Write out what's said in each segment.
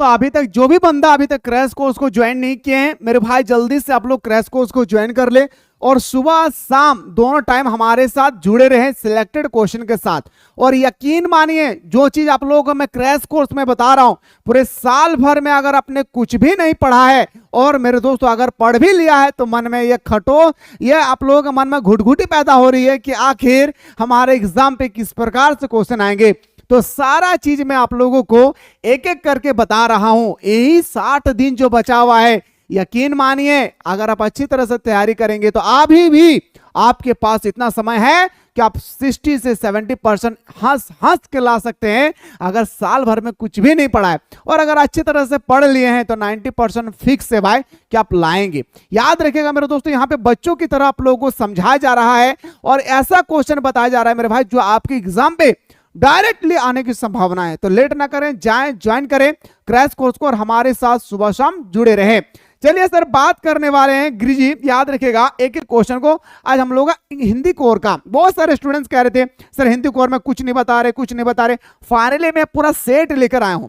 दोस्तों अभी तक जो भी बंदा अभी तक क्रैश कोर्स को ज्वाइन नहीं किए हैं मेरे भाई, जल्दी से आप लोग क्रैश कोर्स को ज्वाइन कर ले और सुबह शाम दोनों टाइम हमारे साथ जुड़े रहे सिलेक्टेड क्वेश्चन के साथ। और यकीन मानिए जो चीज आप लोगों को मैं क्रैश कोर्स में बता रहा हूं, पूरे साल भर में अगर आपने कुछ भी नहीं पढ़ा है और मेरे दोस्तों अगर पढ़ भी लिया है तो मन में ये खटो, ये आप लोगों के मन में घुटघुटी पैदा हो रही है कि आखिर हमारे एग्जाम पे किस प्रकार से क्वेश्चन आएंगे। तो सारा चीज मैं आप लोगों को एक एक करके बता रहा हूं। यही 60 दिन जो बचा हुआ है, यकीन मानिए अगर आप अच्छी तरह से तैयारी करेंगे तो अभी भी आपके पास इतना समय है कि आप 60 से 70% हंस हंस के ला सकते हैं अगर साल भर में कुछ भी नहीं पढ़ा है। और अगर अच्छी तरह से पढ़ लिए हैं तो 90% फिक्स है भाई कि आप लाएंगे। याद रखिएगा मेरे दोस्तों, यहाँ पे बच्चों की तरह आप लोगों को समझाया जा रहा है और ऐसा क्वेश्चन बताया जा रहा है मेरे भाई जो आपके एग्जाम पे डायरेक्टली आने की संभावना है। तो लेट ना करें, जाएं ज्वाइन करें क्रैश कोर्स को और हमारे साथ सुबह शाम जुड़े रहें। चलिए सर बात करने वाले हैं गिरिजी, याद रखिएगा एक एक क्वेश्चन को। आज हम लोग हिंदी कोर का, बहुत सारे स्टूडेंट्स कह रहे थे सर हिंदी कोर में कुछ नहीं बता रहे। फाइनली मैं पूरा सेट लेकर आया हूं।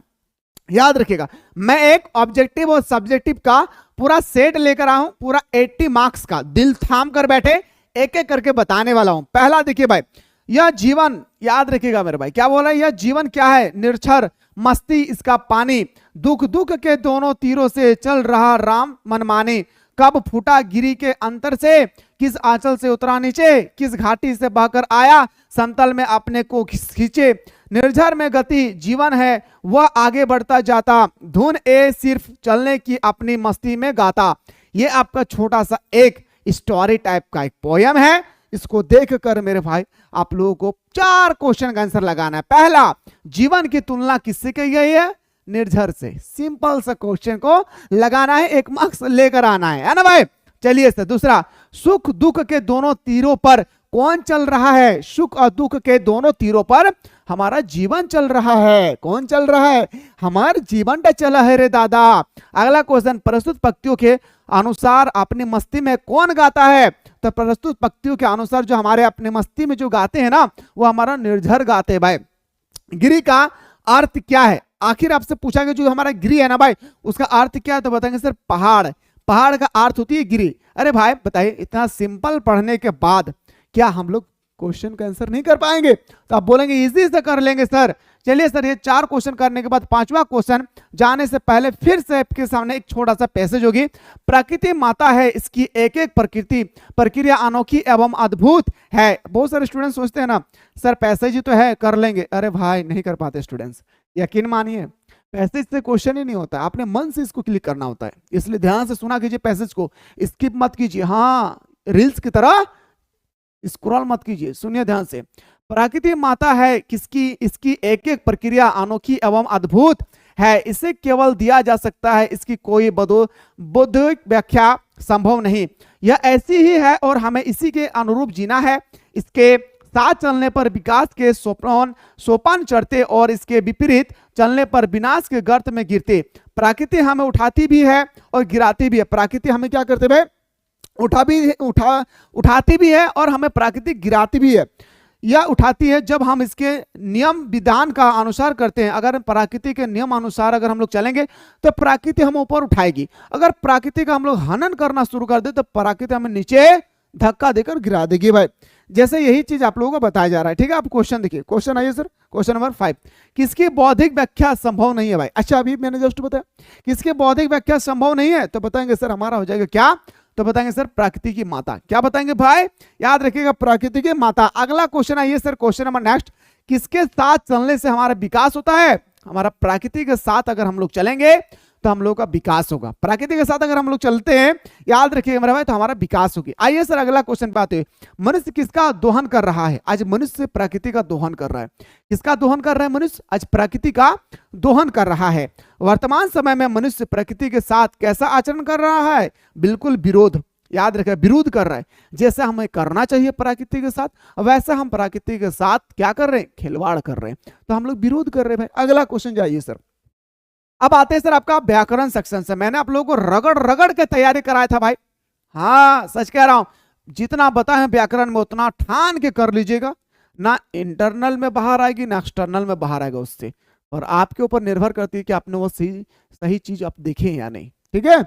याद रखिएगा मैं एक ऑब्जेक्टिव और सब्जेक्टिव का पूरा सेट लेकर आया हूं, पूरा 80 मार्क्स का। दिल थाम कर बैठे, एक एक करके बताने वाला हूं। पहला देखिए भाई, यह जीवन, याद रखिएगा मेरे भाई, क्या बोला यह जीवन क्या है? निरक्षर मस्ती इसका पानी, दुख दुख के दोनों तीरों से चल रहा राम मनमानी, कब फूटा गिरी के अंतर से, किस आंचल से उतरा नीचे, किस घाटी से बहकर आया, समतल में अपने को खींचे, निर्झर में गति जीवन है वह आगे बढ़ता जाता, धुन ए सिर्फ चलने की अपनी मस्ती में गाता। ये आपका छोटा सा एक स्टोरी टाइप का एक पोयम है। इसको देखकर मेरे भाई आप लोगों को 4 क्वेश्चन का आंसर लगाना है। पहला, जीवन की तुलना किससे की गई है? निर्झर से। सिंपल सा क्वेश्चन को लगाना है, 1 मार्क्स लेकर आना है ना भाई। चलिए सर दूसरा, सुख दुख के दोनों तीरों पर कौन चल रहा है? सुख और दुख के दोनों तीरों पर हमारा जीवन चल रहा है। कौन चल रहा है? हमारा जीवन चला है रे दादा। अगला क्वेश्चन, प्रस्तुत पंक्तियों के अनुसार अपनी मस्ती में कौन गाता है? तो प्रस्तुत पंक्तियों के अनुसार जो हमारे अपने मस्ती में जो गाते हैं ना वो हमारा निर्झर गाते हैं भाई। गिरी का अर्थ क्या है? आखिर आपसे पूछा गया जो हमारा गिरी है ना भाई उसका अर्थ क्या है? तो बताएंगे सर पहाड़। पहाड़ का अर्थ होती है गिरी। अरे भाई बताइए इतना सिंपल पढ़ने के बाद क्या हम लोग क्वेश्चन का आंसर नहीं कर पाएंगे? तो आप बोलेंगे इजी से कर लेंगे सर। चलिए सर ये 4 क्वेश्चन करने के बाद 5वां क्वेश्चन जाने से पहले फिर से आपके सामने एक छोटा सा पैसेज होगी। प्रकृति माता है, इसकी एक एक प्रकृति प्रक्रिया अनोखी एवं अद्भुत है। बहुत सारे स्टूडेंट्स सोचते हैं ना सर पैसेज ही तो है कर लेंगे। अरे भाई नहीं कर पाते स्टूडेंट्स, यकीन मानिए पैसेज से क्वेश्चन ही नहीं होता है, आपने मन से इसको क्लिक करना होता है। इसलिए ध्यान से सुना कीजिए, पैसेज को स्किप मत कीजिए। हाँ रील्स की तरह स्क्रॉल मत कीजिए, सुनिए ध्यान से। प्रकृति माता है किसकी, इसकी एक एक प्रक्रिया अनोखी एवं अद्भुत है, इसे केवल दिया जा सकता है, इसकी कोई बौद्धिक व्याख्या संभव नहीं। यह ऐसी ही है और हमें इसी के अनुरूप जीना है। इसके साथ चलने पर विकास के सोपान चढ़ते और इसके विपरीत चलने पर विनाश के गर्त में गिरते। प्रकृति हमें उठाती भी है और गिराती भी है। प्रकृति हमें क्या करते भाई? उठाती भी है और हमें प्रकृति गिराती भी है। यह उठाती है जब हम इसके नियम विधान का अनुसार करते हैं। अगर प्रकृति के नियम अनुसार अगर हम लोग चलेंगे तो प्रकृति हम ऊपर उठाएगी। अगर प्रकृति का हम लोग हनन करना शुरू कर दे तो प्रकृति हमें नीचे धक्का देकर गिरा देगी भाई। जैसे यही चीज आप लोगों को बताया जा रहा है। ठीक है, आप क्वेश्चन देखिए। क्वेश्चन आइए सर, क्वेश्चन नंबर 5, किसकी बौद्धिक व्याख्या संभव नहीं है भाई? अच्छा अभी मैंने जस्ट बताया किसकी बौद्धिक व्याख्या संभव नहीं है, तो बताएंगे सर हमारा हो जाएगा क्या? तो बताएंगे सर प्रकृति की माता। क्या बताएंगे भाई? याद रखिएगा प्रकृति की माता। अगला क्वेश्चन आइए सर, क्वेश्चन नंबर नेक्स्ट, किसके साथ चलने से हमारा विकास होता है? हमारा प्रकृति के साथ अगर हम लोग चलेंगे तो हम लोग का विकास होगा। प्रकृति के साथ अगर हम लोग चलते हैं याद रखिएगा मेरे भाई तो हमारा विकास होगी। आइए सर अगला क्वेश्चन पे आते हैं, मनुष्य किसका दोहन कर रहा है? आज मनुष्य प्रकृति का दोहन कर रहा है। किसका दोहन कर रहा है? मनुष्य आज प्रकृति का दोहन कर रहा है। वर्तमान समय में मनुष्य प्रकृति के साथ कैसा आचरण कर रहा है? बिल्कुल विरोध। याद रखें विरोध कर रहा है। जैसा हमें करना चाहिए प्रकृति के साथ वैसा हम प्रकृति के साथ क्या कर रहे हैं? खिलवाड़ कर रहे हैं। तो हम लोग विरोध कर रहे हैं भाई। अगला क्वेश्चन जाइए सर। अब आते हैं सर आपका व्याकरण सेक्शन से। मैंने आप लोगों को रगड़ रगड़ के तैयारी कराया था भाई। हाँ सच कह रहा हूं, जितना बताएं व्याकरण में उतना ठान के कर लीजिएगा। ना इंटरनल में बाहर आएगी ना एक्सटर्नल में बाहर आएगा उससे। और आपके ऊपर निर्भर करती है कि आपने वो सही चीज आप देखें या नहीं। ठीक है,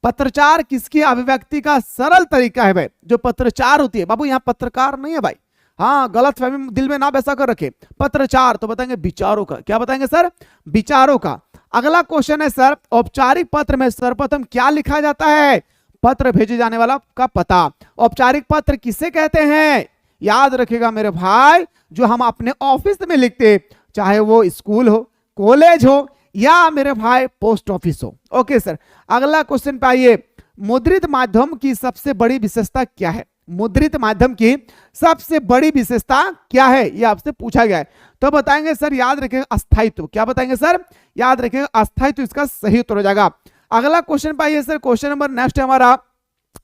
पत्रचार किसकी अभिव्यक्ति का सरल तरीका है भाई? जो पत्रचार होती है बाबू, यहाँ पत्रकार नहीं है भाई, हाँ गलत फहमी दिल में ना वैसा कर रखे। पत्रचार तो बताएंगे विचारों का, क्या बताएंगे सर? विचारों का। अगला क्वेश्चन है सर, औपचारिक पत्र में सर्वप्रथम क्या लिखा जाता है? पत्र भेजे जाने वाला का पता। औपचारिक पत्र किसे कहते हैं? याद रखिएगा मेरे भाई, जो हम अपने ऑफिस में लिखते, चाहे वो स्कूल हो, कॉलेज हो, या मेरे भाई पोस्ट ऑफिस हो। ओके सर, अगला क्वेश्चन पे आइए, मुद्रित माध्यम की सबसे बड़ी विशेषता क्या है? मुद्रित माध्यम की सबसे बड़ी विशेषता क्या है, ये आपसे पूछा गया है। तो बताएंगे सर, याद रखेंगे अस्थायित्व। क्या बताएंगे सर? याद रखेंगे अस्थायित्व, इसका सही उत्तर हो जाएगा। अगला क्वेश्चन पे आइए सर, क्वेश्चन नंबर नेक्स्ट हमारा,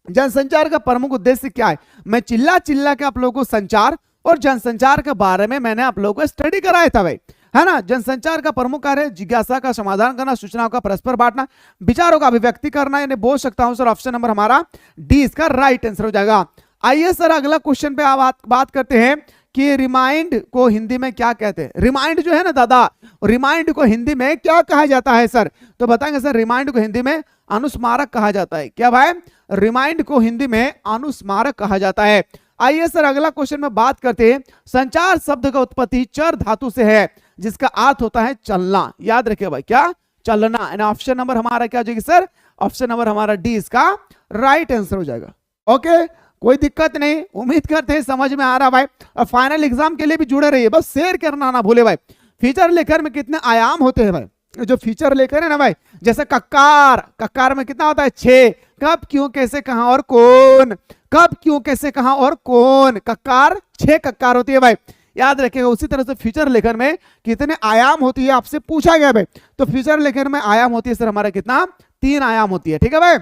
जनसंचार का प्रमुख उद्देश्य क्या है? मैं चिल्ला चिल्ला के आप लोगों को संचार और जनसंचार के बारे में मैंने आप लोगों को स्टडी कराया था भाई, है ना। जनसंचार का प्रमुख कार्य जिज्ञासा का समाधान करना, सूचनाओं का परस्पर बांटना, विचारों का अभिव्यक्ति करना। यानी बोल सकता हूं सर ऑप्शन नंबर हमारा डी इसका राइट आंसर हो जाएगा। आइए सर अगला क्वेश्चन पे आप बात करते हैं कि रिमाइंड को हिंदी में क्या कहते हैं? रिमाइंड जो है ना दादा, रिमाइंड को हिंदी में क्या कहा जाता है सर? तो बताएंगे सर, रिमाइंड को हिंदी में अनुस्मारक कहा जाता है। क्या भाई? रिमाइंड को हिंदी में अनुस्मारक कहा जाता है। आइए सर अगला क्वेश्चन में बात करते हैं, संचार शब्द का उत्पत्ति चर धातु से है जिसका अर्थ होता है चलना। याद रखिए भाई, क्या? चलना। ऑप्शन नंबर हमारा क्या हो जाएगी सर? ऑप्शन नंबर हमारा डी इसका राइट आंसर हो जाएगा। ओके, कोई दिक्कत नहीं, उम्मीद करते हैं समझ में आ रहा भाई। और फाइनल एग्जाम के लिए भी जुड़े रहिए, बस शेयर करना ना भूले भाई। फीचर लेकर में कितने आयाम होते हैं भाई? जो फीचर लेकर है ना भाई, जैसे कक्कार, कक्कार में कितना होता है? 6। कब, क्यों, कैसे, कहां और कौन। कब, क्यों, कैसे, कहां और कौन। कक्कार 6 कक्कार होती है भाई, याद रखिएगा। उसी तरह से फीचर लेखन में कितने आयाम होती है आपसे पूछा गया भाई। तो फीचर लेखन में आयाम होती है सर हमारा कितना? 3 आयाम होती है। ठीक है भाई,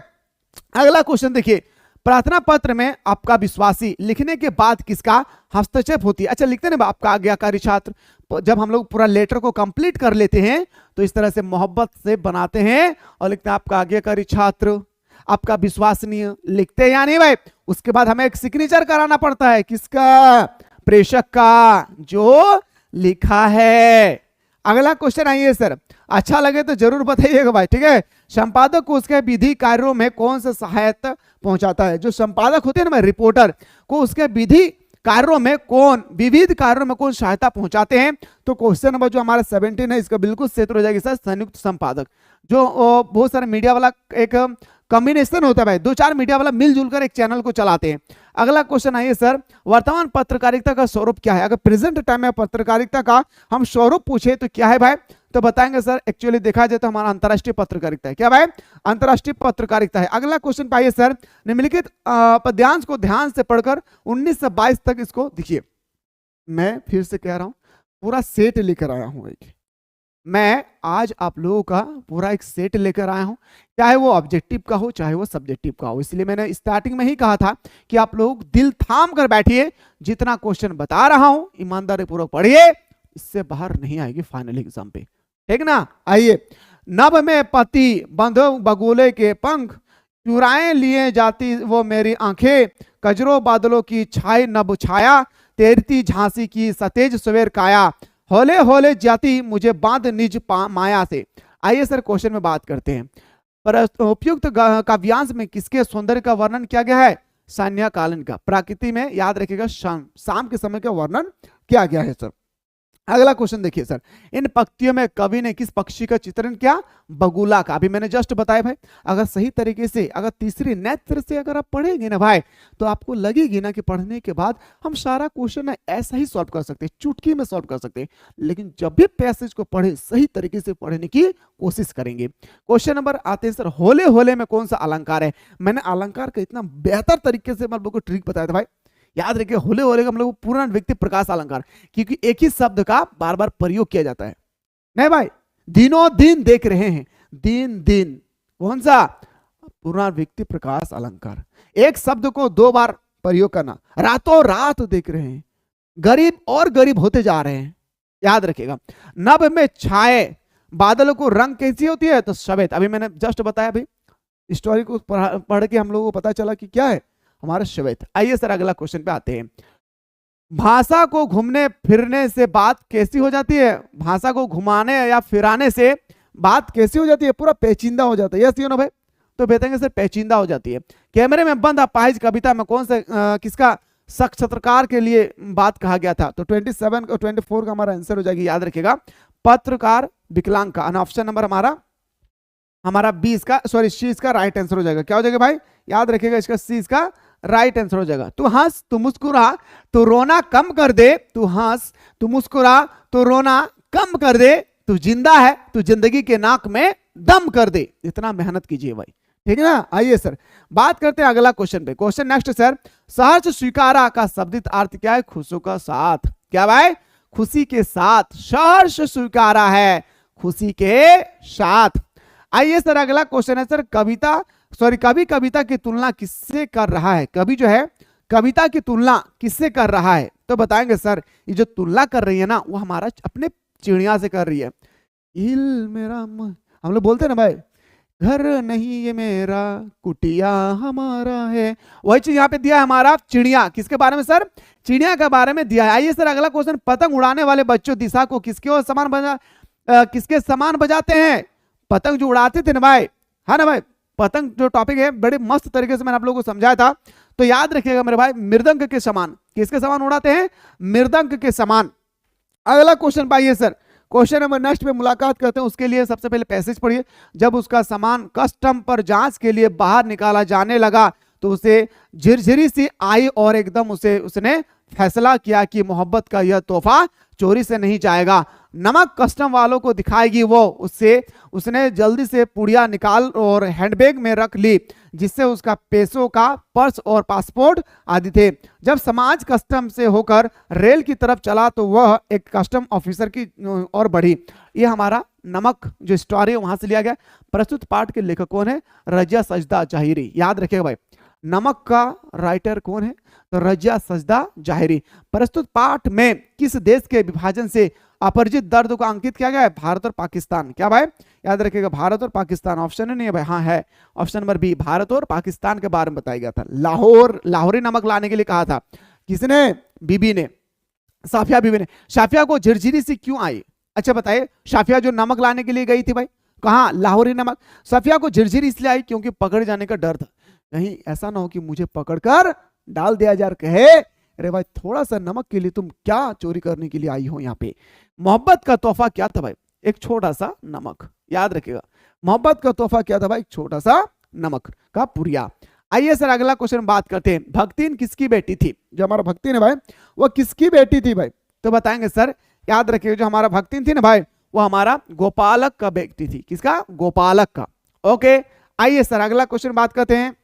अगला क्वेश्चन देखिए, प्रार्थना पत्र में आपका विश्वासी लिखने के बाद किसका हस्तक्षेप होती है? अच्छा, लिखते हैं ना आपका आज्ञाकारी छात्र, जब हम लोग पूरा लेटर को कंप्लीट कर लेते हैं तो इस तरह से मोहब्बत से बनाते हैं और लिखते हैं आपका आज्ञाकारी छात्र, आपका विश्वसनीय, लिखते हैं या नहीं भाई? उसके बाद हमें एक सिग्नेचर कराना पड़ता है, किसका? प्रेषक का, जो लिखा है। अगला क्वेश्चन आइए सर, अच्छा लगे तो जरूर बताइएगा भाई। ठीक है, संपादक को उसके विधि कार्यों में कौन सा सहायता पहुंचाता है? जो संपादक होते हैं ना भाई, रिपोर्टर को उसके विधि कार्यों में कौन, विविध कार्यों में कौन सहायता पहुंचाते हैं? तो क्वेश्चन नंबर जो हमारा 17 है इसका बिल्कुल सही हो जाएगी सर, संयुक्त संपादक। जो बहुत सारे मीडिया वाला एक कॉम्बिनेशन होता है भाई, 2-4 मीडिया वाला मिलजुल कर एक चैनल को चलाते हैं। अगला क्वेश्चन आइए सर, वर्तमान पत्रकारिता का स्वरूप क्या है? अगर प्रेजेंट टाइम में पत्रकारिता का हम स्वरूप पूछे तो क्या है भाई? तो बताएंगे सर, एक्चुअली देखा जाए तो हमारा अंतरराष्ट्रीय पत्रकारिता है। क्या भाई? अंतरराष्ट्रीय पत्रकारिता है। अगला क्वेश्चन पाइए सर, निम्नलिखित पद्यांश को ध्यान से पढ़कर 19 से 22 तक इसको देखिए। मैं फिर से कह रहा हूं, पूरा सेट लेकर आया हूं। मैं आज आप लोगों का पूरा एक सेट लेकर आया हूं, चाहे वो ऑब्जेक्टिव का हो चाहे वो सब्जेक्टिव का हो। इसलिए मैंने स्टार्टिंग में ही कहा था कि आप लोग दिल थाम कर बैठिए, जितना क्वेश्चन बता रहा हूं ईमानदारी पूर्वक पढ़िए, इससे बाहर नहीं आएगी फाइनल एग्जाम पे। ठीक ना? आइए, नभ में पति बंधो बगुले के पंख, चुराए लिए जाती वो मेरी आंखें, कजरों बादलों की छाई नभ छाया, तैरती झांसी की सतेज सवेर काया, होले होले जाती मुझे बांध निज माया से। आइए सर क्वेश्चन में बात करते हैं, पर उपयुक्त काव्यांश में किसके सौंदर्य का वर्णन किया गया है? सान्या कालीन का। प्रकृति में याद रखिएगा शाम के समय का वर्णन किया गया है सर। अगला क्वेश्चन देखिए सर, इन पंक्तियों में कवि ने किस पक्षी का चित्रण किया? बगुला का। अभी मैंने जस्ट बताया भाई, अगर सही तरीके से, अगर तीसरी नेत्र से अगर आप पढ़ेंगे ना भाई, तो आपको लगेगी ना कि पढ़ने के बाद हम सारा क्वेश्चन ऐसा ही सॉल्व कर सकते हैं, चुटकी में सॉल्व कर सकते हैं। लेकिन जब भी पैसेज को पढ़े, सही तरीके से पढ़ने की कोशिश करेंगे। क्वेश्चन नंबर आते हैं सर, होले होले में कौन सा अलंकार है? मैंने अलंकार का इतना बेहतर तरीके से मैं लोगों को ट्रिक बताया था भाई, याद रखिए। होले होले का हम लोग पूर्ण व्यक्ति प्रकाश अलंकार, क्योंकि एक ही शब्द का बार बार प्रयोग किया जाता है। नहीं भाई, दिनों दिन देख रहे हैं, दिन दिन, कौन सा? पूर्ण व्यक्ति प्रकाश अलंकार। एक शब्द को 2 बार प्रयोग करना, रातों रात देख रहे हैं, गरीब और गरीब होते जा रहे हैं। याद रखिएगा। नभ में छाए, बादलों को रंग कैसी होती है? तो सफेद। अभी मैंने जस्ट बताया भाई, स्टोरी को पढ़ के हम लोगों को पता चला कि क्या है हमारा श्वेत। आइए सर अगला क्वेश्चन पे आते हैं, भाषा को घूमने फिरने से बात कैसी हो जाती है? भाषा को घुमाने या फिराने से बात कैसी हो जाती है? पूरा पेचीदा हो जाता है। यस ना भाई? तो बताएंगे सर पेचीदा हो जाती है। कैमरे में बंद अपाहिज कविता में कौन से किसका साक्षात्कार के लिए बात कहा गया था? तो 27 और 24 का हमारा आंसर हो जाएगी, याद रखिएगा, पत्रकार विकलांग का। ऑप्शन नंबर हमारा 20 का, सॉरी सी इसका राइट आंसर हो जाएगा। क्या हो जाएगा भाई? याद रखिएगा, इसका सी इसका राइट आंसर हो जाएगा। तू हंस तू मुस्कुरा तो रोना कम कर दे, तू हंस तू मुस्कुरा तो रोना कम कर दे, तू जिंदा है तू जिंदगी के नाक में दम कर दे। इतना मेहनत कीजिए भाई, ठीक है ना। आइए सर बात करते हैं अगला क्वेश्चन पे। क्वेश्चन नेक्स्ट सर, सहर्ष स्वीकारा का शब्दित अर्थ क्या है? खुशी का साथ। क्या भाई? खुशी के साथ। सहर्ष स्वीकारा है खुशी के साथ। आइए सर अगला क्वेश्चन है सर, कविता सॉरी कवि कविता की तुलना किससे कर रहा है? कवि जो है कविता की तुलना किससे कर रहा है? तो बताएंगे सर, ये जो तुलना कर रही है ना, वो हमारा अपने चिड़िया से कर रही है। इल मेरा हम लोग बोलते हैं ना भाई, घर नहीं ये मेरा कुटिया हमारा है, वही चीज यहाँ पे दिया है हमारा चिड़िया। किसके बारे में सर? चिड़िया के बारे में दिया है। आइए सर अगला क्वेश्चन, पतंग उड़ाने वाले बच्चों दिशा को किसके समान बजाते हैं? पतंग जो उड़ाते थे ना भाई, है ना भाई, पतंग जो टॉपिक है बड़े मस्त तरीके से मैंने आप लोगों को समझाया था। तो याद रखिएगा मेरे भाई, मृदंग के समान। किसके समान उड़ाते हैं? मृदंग के समान। अगला क्वेश्चन पाइए सर, क्वेश्चन नंबर नेक्स्ट पे मुलाकात करते हैं। उसके लिए सबसे पहले पैसेज पढ़िए। जब उसका सामान कस्टम पर जांच के लिए बाहर निकाला जाने लगा तो उसे झिरझिरी सी आई और एकदम उसने फैसला किया कि मोहब्बत का यह तोहफा चोरी से नहीं जाएगा। नमक कस्टम वालों को दिखाएगी वो, उसने जल्दी से पुड़िया निकाल और हैंडबैग में रख ली, जिससे उसका पैसों का पर्स और पासपोर्ट आदि थे। जब समाज कस्टम से होकर रेल की तरफ चला तो वह एक कस्टम ऑफिसर की ओर बढ़ी। यह हमारा नमक जो स्टोरी है वहां से लिया गया। प्रस्तुत पाठ के लेखक कौन है? रजिया सजदा जाहिरी। याद रखिएगा भाई, नमक का राइटर कौन है? तो रजिया सजदा जाहिरी। प्रस्तुत पाठ में किस देश के विभाजन से अपरिचित दर्द को अंकित किया गया है? भारत और पाकिस्तान। क्या भाई? याद रखिएगा, भारत और पाकिस्तान। ऑप्शन नहीं है भाई, हाँ है ऑप्शन नंबर बी, भारत और पाकिस्तान के बारे में बताया गया था। लाहौरी नमक लाने के लिए कहा था किसने? बीबी ने, साफिया बीबी ने। साफिया को झिरझिरी सी क्यों आई? अच्छा बताइए, साफिया जो नमक लाने के लिए गई थी भाई, कहाँ? लाहौरी नमक। साफिया को झिरझिरी इसलिए आई क्योंकि पकड़ जाने का डर था, कहीं ऐसा ना हो कि मुझे पकड़कर डाल दिया जाए, कहे अरे भाई थोड़ा सा नमक के लिए तुम क्या चोरी करने के लिए आई हो यहाँ पे। मोहब्बत का तोहफा क्या था भाई? एक छोटा सा नमक। याद रखिएगा, मोहब्बत का तोहफा क्या था भाई? एक छोटा सा नमक का पुड़िया। आइए सर अगला क्वेश्चन बात करते हैं। भक्तिन किसकी बेटी थी? जो हमारा भक्तिन है भाई, वो किसकी बेटी थी भाई? तो बताएंगे सर, याद रखिएगा, जो हमारा भक्तिन थी ना भाई, वो हमारा गोपालक का बेटी थी। किसका? गोपालक का। ओके, आइए सर अगला क्वेश्चन बात करते हैं।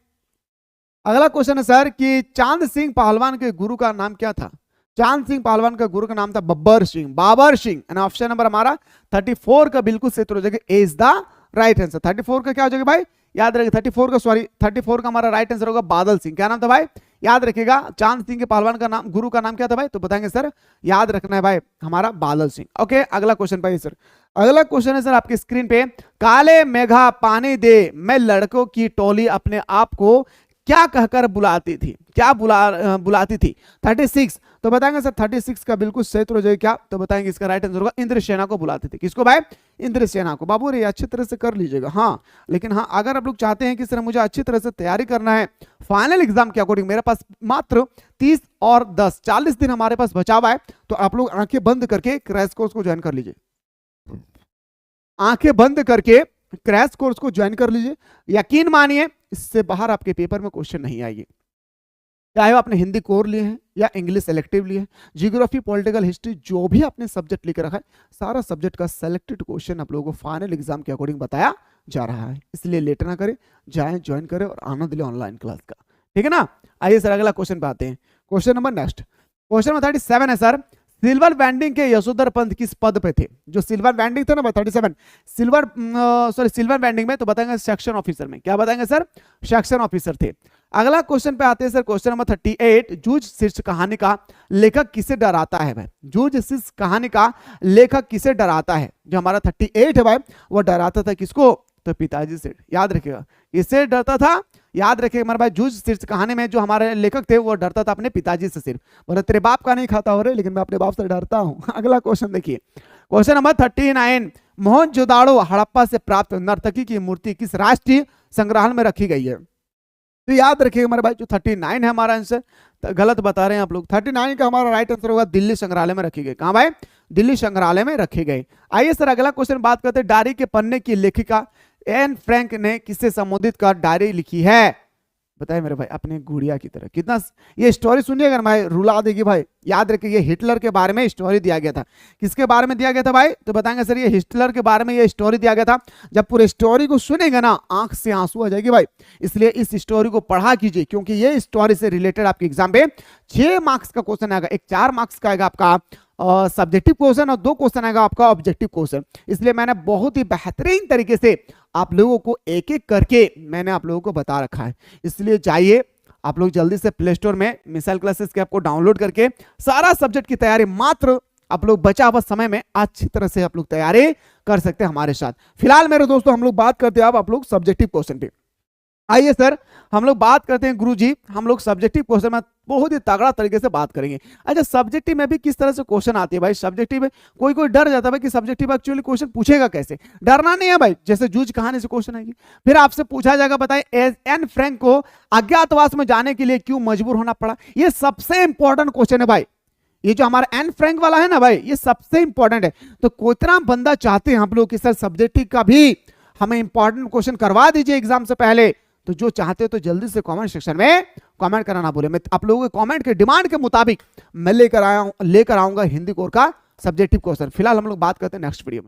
अगला क्वेश्चन है सर कि चांद सिंह पहलवान के गुरु का नाम क्या था? चांद सिंह पहलवान का गुरु का नाम था Babar Singh. And option number हमारा 34 का बिल्कुल सही हो जाएगा, इज द राइट आंसर। 34 का क्या हो जाएगा भाई? याद रखिए 34 का हमारा राइट आंसर होगा बादल सिंह। क्या नाम था भाई? याद रखिएगा, चांद सिंह के पहलवान का नाम, गुरु का नाम क्या था भाई? तो बताएंगे सर, याद रखना है भाई, हमारा बादल सिंह। ओके, अगला क्वेश्चन पाइए सर। अगला क्वेश्चन है सर आपकी स्क्रीन पे, काले मेघा पानी दे, मैं लड़कों की टोली अपने आप को क्या कहकर बुलाती थी? क्या बुलाती थी? 36। तो बताएंगे सर 36 का बिल्कुल सही उत्तर हो जाएगा क्या? तो बताएंगे इसका राइट आंसर होगा इंद्रसेना को बुलाते थे। किसको भाई? इंद्रसेना को। बाबू रे अच्छी तरह से कर लीजिएगा। हाँ, लेकिन हाँ अगर आप लोग चाहते हैं कि सर मुझे अच्छी तरह से तैयारी करना है फाइनल एग्जाम के अकॉर्डिंग, मेरे पास मात्र 30 और 10 40 दिन हमारे पास बचा हुआ है, तो आप लोग आंखें बंद करके क्रैश कोर्स को ज्वाइन कर लीजिए। आंखें बंद करके क्रैश कोर्स को ज्वाइन कर लीजिए। यकीन मानिए इससे बाहर आपके पेपर में क्वेश्चन नहीं आएगी, चाहे आपने हिंदी कोर लिए हैं या इंग्लिश सेलेक्टिव लिए हैं, जियोग्राफी, पॉलिटिकल, हिस्ट्री, जो भी आपने सब्जेक्ट लेकर रखा है, सारा सब्जेक्ट का सेलेक्टेड क्वेश्चन आप लोगों को फाइनल एग्जाम के अकॉर्डिंग बताया जा रहा है। इसलिए लेट ना करें, जाएं ज्वाइन करें और आनंद लें ऑनलाइन क्लास का, ठीक है ना। आइए सर अगला क्वेश्चन पे आते हैं। Question number next, question number 37 है सर, सिल्वर बैंडिंग के यशोधर पंत किस पद पे थे? जो सिल्वर बैंडिंग था ना 37, सिल्वर बैंडिंग में, तो बताएंगे सेक्शन ऑफिसर में। क्या बताएंगे सर? सेक्शन ऑफिसर थे। अगला क्वेश्चन पे आते हैं सर, क्वेश्चन नंबर 38, जूझ शीर्ष कहानी का लेखक किसे डराता है भाई? जूझ शीर्ष कहानी का लेखक किसे डराता है? जो हमारा 38 है भाई, वो डराता था किसको? तो पिताजी से। याद रखिएगा, किससे डरता था? याद रखिए मेरे भाई, जूझ शीर्ष कहानी में जो हमारे लेखक थे वो डरता था अपने पिताजी से सिर्फ, बोले तेरे बाप का नहीं खाता हो रहे, लेकिन मैं अपने बाप से डरता हूं। अगला क्वेश्चन देखिए, क्वेश्चन नंबर 39, मोहनजोदाड़ो हड़प्पा से प्राप्त नर्तकी की मूर्ति किस राष्ट्रीय संग्रहालय में रखी गई है? तो याद रखिएगा मेरे भाई, जो 39 है हमारा आंसर, गलत बता रहे हैं आप लोग। 39 का हमारा राइट आंसर होगा दिल्ली संग्रहालय में रखी गई। कहां भाई? दिल्ली संग्रहालय में रखी गई। आइए सर अगला क्वेश्चन बात करते हैं, डायरी के पन्ने की लेखिका एन फ्रैंक ने किससे संबोधित कर डायरी लिखी है? बताइए मेरे भाई, अपने गुड़िया की तरह। कितना ये स्टोरी सुनिएगा ना भाई, रुला देगी भाई। याद रखिए ये हिटलर के बारे में स्टोरी दिया गया था। किसके बारे में दिया गया था भाई? तो बताएंगे सर ये हिटलर के बारे में ये स्टोरी दिया गया था। जब पूरे स्टोरी को सुनेगा ना आंख से आंसू आ जाएगी भाई, इसलिए इस स्टोरी को पढ़ा कीजिए, क्योंकि ये स्टोरी से रिलेटेड आपके एग्जाम पे 6 मार्क्स का क्वेश्चन आएगा। एक 4 मार्क्स का आएगा आपका सब्जेक्टिव क्वेश्चन और 2 क्वेश्चन आएगा आपका ऑब्जेक्टिव क्वेश्चन। इसलिए मैंने बहुत ही बेहतरीन तरीके से आप लोगों को एक एक करके मैंने आप लोगों को बता रखा है। इसलिए जाइए आप लोग जल्दी से प्ले स्टोर में मिसाइल क्लासेस के ऐप को डाउनलोड करके सारा सब्जेक्ट की तैयारी मात्र आप लोग बचा हुआ समय में अच्छी तरह से आप लोग तैयारी कर सकते हैं हमारे साथ। फिलहाल मेरे दोस्तों हम लोग बात करते हैं अब आप लोग सब्जेक्टिव क्वेश्चन पे। आइए सर हम लोग बात करते हैं गुरुजी, हम लोग सब्जेक्टिव क्वेश्चन में बहुत ही तगड़ा तरीके से बात करेंगे। अच्छा सब्जेक्टिव में भी किस तरह से क्वेश्चन आते हैं भाई? सब्जेक्टिव में कोई कोई डर जाता है भाई कि सब्जेक्टिव एक्चुअली क्वेश्चन पूछेगा कैसे। डरना नहीं है भाई, जैसे जूझ कहानी से क्वेश्चन आएगी, फिर आपसे पूछा जाएगा बताइए एन फ्रैंक को अज्ञातवास में जाने के लिए क्यों मजबूर होना पड़ा। ये सबसे इंपॉर्टेंट क्वेश्चन है भाई, ये जो हमारा एन फ्रैंक वाला है ना भाई, ये सबसे इंपॉर्टेंट है। तो कितना बंदा चाहते हैं हम लोग कि सर सब्जेक्टिव का भी हमें इंपॉर्टेंट क्वेश्चन करवा दीजिए एग्जाम से पहले, तो जो चाहते हो तो जल्दी से कमेंट सेक्शन में कमेंट करना ना भूले। मैं आप लोगों के कमेंट के डिमांड के मुताबिक मैं लेकर आऊंगा हिंदी कोर का सब्जेक्टिव क्वेश्चन। फिलहाल हम लोग बात करते हैं नेक्स्ट वीडियो में।